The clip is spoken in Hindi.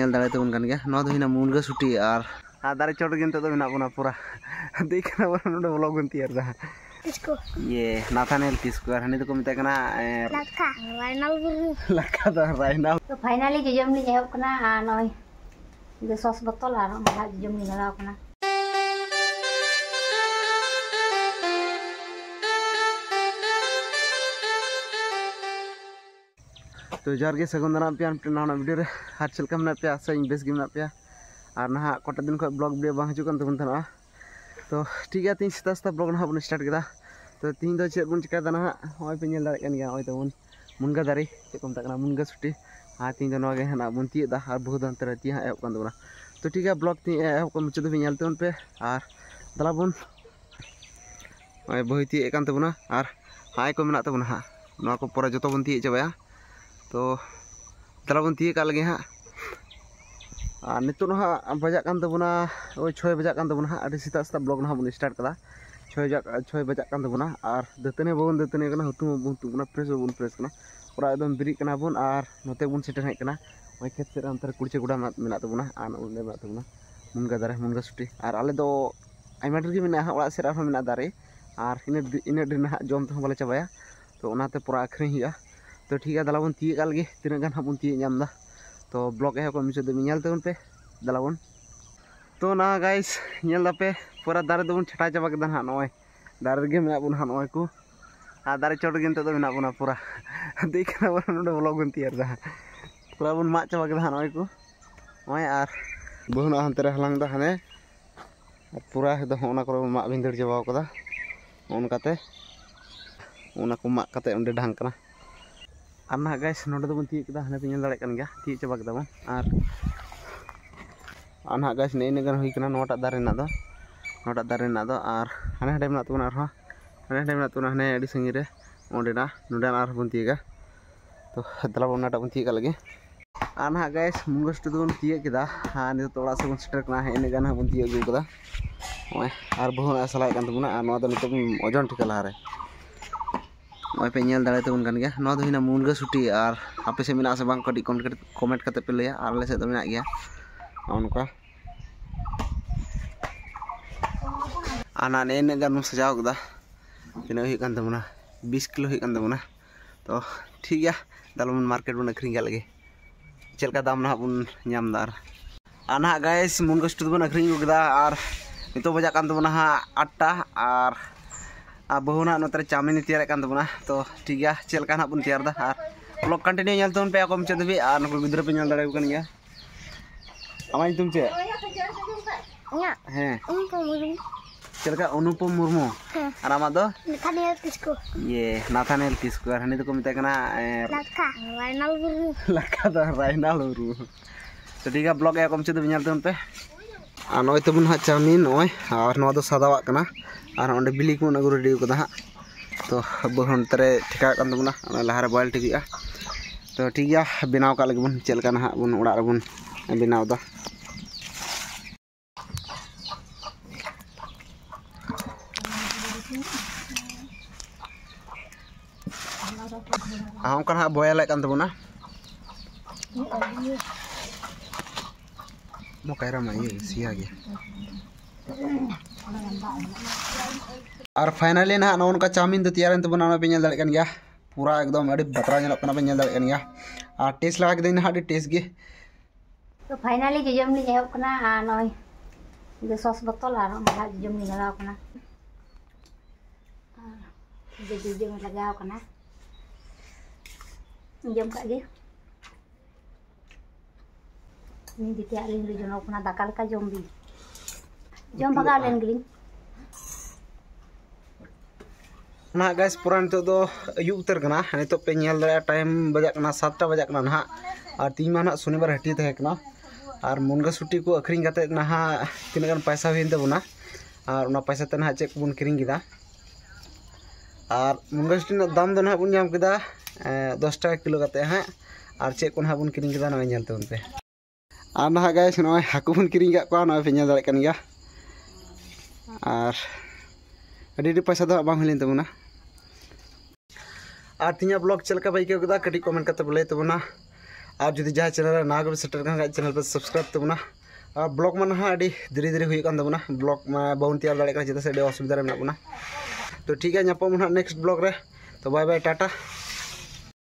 nyel dare tebon kan gya no do hina munga suti ar dare chot gen to mena buna pura dekna bana node vlog gun tiar da Kisko ye Nathaniel Kisko ar hani to ko meta kana Lakka Rainal Guru lakka da Rainal तो finally जजम li ehop kana noy de sos botol ar mala jejom li lagaw kana तो जार के सगुन दाना पे ना वीडियो रे हार चलका मना पे आशा इन बेस गे मना पे और ना कोटा दिन खो ब्लॉग वीडियो बांग हजु कान तबन थाना तो ठीक है तीन सीता सीता ब्लॉग ना बन स्टार्ट केदा तो तीन दो चेक बन चिका दाना होय पे नेल दारे कान गया होय तबन मुनगा दारे चेक को मता मुनगा सुटी हाँ तीन दिन आगे ना बन तीदा और बहुत अंतर ती हाँ एप कान तबना तो ठीक है ब्लॉग ती एप को मुचद भी नेल तबन पे और दला बन होय बही ती कान तबना और हाय को मेना तबना हां नवा को परे जतो बन ती चाबाया तो दला बन ती का लगे हाँ नितो हाँ बजा कान तबना ओय 6 बजा कान तबना अभी सीता सीता ब्लॉग ना बन स्टार्ट कदा 6 बजा कान तबना और दतने बन दतने कना हुतुम बन तुना प्रेस बन प्रेस कना और एकदम बिरी कना बन और नोते बन सेटर है कना ओय खेत से अंतर कुड़चे गुड़ा मेना तबना आन उंडे मेना तबना मुनगा दारे मुनगा सुटी और आले दो आइमा डर गे मेना ओड़ा से रहा मेना दारे और इन दिन ना जम तो बाले चाबाया तो ओनाते पूरा आखिरी हुआ तो ठीक है दला बन ती का लगे तीन गान बन ती नामदा तो ब्लॉग है को मुझे मिल तबन पे दला बन तो ना गाइस नेल पे पूरा दारे दबन छटा चाबा केदा ना नय दारे गे मेना बन नय को आ दारे चोट गे तो मेना बना पूरा देखना बन नोडे ब्लॉग बन तियार दा पूरा बन मा चाबा केदा नय को नय आर बहुना हंते रे हलांग दा हने पूरा एकदम ओना को मा भिंदर चाबा कदा ओनकाते ओना को मा काते ओंडे ढांग कना और ना गाइस नोडे दबन ती केदा हने पे नेल दारे कन गया ती चाबा केदा बन और ना गाइस ने इन गान हुई कना नोटा दारे ना दो और हने हडे मेना तबना आरो हने हडे मेना तबना हने अडी संगी रे ओंडे ना नोडे आर बन तीगा तो दला बन नाटा बन तीगा लगे और ना गाइस मुंगस्ट दबन ती केदा हां नि तो ओड़ा से बन स्टर कना इन गान बन ती अगु कदा ओय और बहु सलाय कान तबना और नो दो नितो ओजन ठिका लारे ओय पे नेल दारे तबन कान गया नो दो हिना मुनगा सुटी और आपे से मेना से बांग कडी कमेंट करते पे लया और ले से तो मेना गया उनका आना ने गान सजाव कदा तीना हुई कान तबना 20 किलो हुई कान तबना तो ठीक है दालमन मार्केट बन अखरिंग गया लगे चलका दाम ना बन नाम दार आना गाइस मुनगस्ट बन अखरिंग कदा और नितो बजा कान तबना 8टा और बहुना नोतरे चाउमिन तैयार कान तबना तो ठीक है चलका ना बन तैयार दा और ब्लॉग कंटिन्यू नेल तबन पे को चद भी और नको गिद्र पे नेल दारे कन गया आमाई तुम चे हैं चलका अनुपम मुर्मू और आमा दो Nathaniel Kisko ये नाथानियल किस्को और हनी तो को मिता कना Lakka Rainal Guru lakka da Rainal Guru तो ठीक है ब्लॉग है को मुझे तो बिनाल तबन पे आ नय तबन हा चाउमिन नय और नो दो सादा वाक कना और ओंडे बिली को नगु रेडी कदा हा तो बहुन तरे ठिका कान तबना लहारे बॉयल टिगिया तो ठीक है बनाव का लगे बन चलका ना बन ओड़ा रे बन बनाव दा हम कना बॉयल कान तबना मो कायरा मा ये सिया गया और फाइनली ना नौन का चाउमिन तो तैयार तबना पे नेल दाड़े कान गया पूरा एकदम अड़ी बतरा नेल कना पे नेल दाड़े कान गया और टेस्ट लगा के दिन हाडी टेस्ट गे तो finally जजम li ehop kana noy de sos botol ar mala jejom li lagaw kana de jejom lagaw kana jom ka ge ni di tiak ling jono kana dakal ka jom bi jom baga len gling ना गाइस पूरा नितो दो अयुब उतर कना नितो पे नेल दाड़े टाइम बजा कना 7टा बजा कना ना और तीन माना शनिवार हटी तहे कना और मुनगा सुटी को अखरिंग कते ना तीन गान पैसा हुई तबना और उना पैसा ते ना चेक बन किरिंग किदा और मुनगा सुटी ना दाम दो ना बन जाम किदा 10 टाका किलो कते हैं और चेक को ना बन किरिंग किदा ना नेल तबन पे और ना गाइस ना हाकु बन किरिंग का को ना पे नेल दाड़े कन गया और अडी पैसा दो बांग हलिन तबना और तीन ब्लॉग चलका बाइक कदा कटी कमेंट करते बोले तबना और जुदी जहाँ चैनल ना को सेटर का चैनल पे सब्सक्राइब तबना ब्लॉग में ना अभी धीरे धीरे हुई तबना ब्लॉग में बाउन तैयार दाड़े चेदा से असुविधा में तो ठीक है नापाम नेक्स्ट ब्लॉग रे तो बाय बाय टाटा।